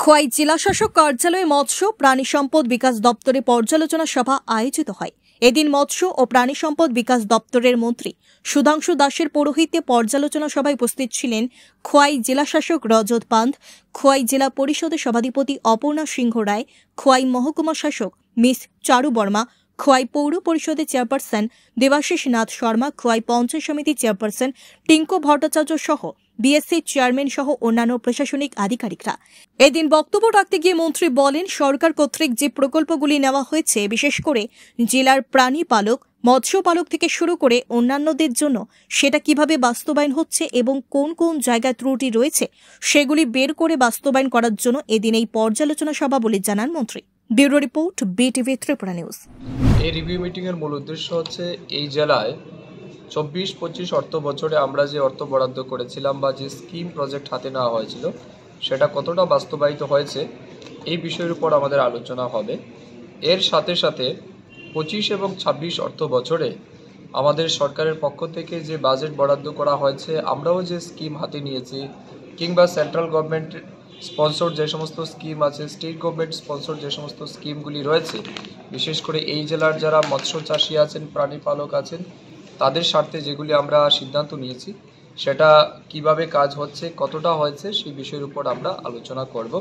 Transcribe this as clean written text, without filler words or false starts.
খোয়াই জেলাশাসক কার্যালয়ে মৎস্য প্রাণী সম্পদ বিকাশ দপ্তরে পর্যালোচনা সভা আয়োজিত হয়। এদিন মৎস্য ও প্রাণী সম্পদ বিকাশ দপ্তরের মন্ত্রী সুধাংশু দাসের পৌরোহিত্যে পর্যালোচনা সভায় উপস্থিত ছিলেন খোয়াই জেলাশাসক রজত পান্থ, খোয়াই জেলা পরিষদের সভাধিপতি অপর্ণা সিংহ রায়, খোয়াই মহকুমা শাসক মিস চারু বর্মা, খোয়াই পৌর পরিষদের চেয়ারপারসন দেবাশিস নাথ শর্মা, খোয়াই পঞ্চায়েত সমিতির চেয়ারপারসন টিঙ্কু ভট্টাচার্য সহ বিএসসি চেয়ারম্যান সহ অন্যান্য প্রশাসনিক আধিকারিকরা। এদিন বক্তব্য রাখতে গিয়ে মন্ত্রী বলেন, সরকার কর্তৃক যে প্রকল্পগুলি নেওয়া হয়েছে, বিশেষ করে জেলার প্রাণী পালক, মৎস্য পালক থেকে শুরু করে অন্যান্যদের জন্য সেটা কিভাবে বাস্তবায়ন হচ্ছে এবং কোন কোন জায়গায় ত্রুটি রয়েছে সেগুলি বের করে বাস্তবায়ন করার জন্য এদিন এই পর্যালোচনা সভা বলে জানান মন্ত্রী। Bureau report, BTV Tripura news. এই রিভিউ মিটিং এর মূল উদ্দেশ্য হচ্ছে এই জেলায় 24-25 অর্থ বছরে আমরা যে অর্থ বরাদ্দ করেছিলাম বা যে স্কিম প্রজেক্ট হাতে নেওয়া হয়েছিল সেটা কতটা বাস্তবায়িত হয়েছে এই বিষয়ের উপর আমাদের আলোচনা হবে। এর সাথে সাথে 25 এবং 26 অর্থ বছরে আমাদের সরকারের পক্ষ থেকে যে বাজেট বরাদ্দ করা হয়েছে, আমরাও যে স্কিম হাতে নিয়েছি কিংবা সেন্ট্রাল গভর্নমেন্ট স্পন্সর যে সমস্ত স্কিম আছে, স্টেট গভর্নমেন্ট স্পন্সর যে সমস্ত স্কিমগুলি রয়েছে, বিশেষ করে এই জেলার যারা মৎস্য চাষী আছেন, প্রাণী পালক আছেন, তাদের স্বার্থে যেগুলি আমরা সিদ্ধান্ত নিয়েছি সেটা কিভাবে কাজ হচ্ছে, কতটা হয়েছে সেই বিষয়ের উপর আমরা আলোচনা করব।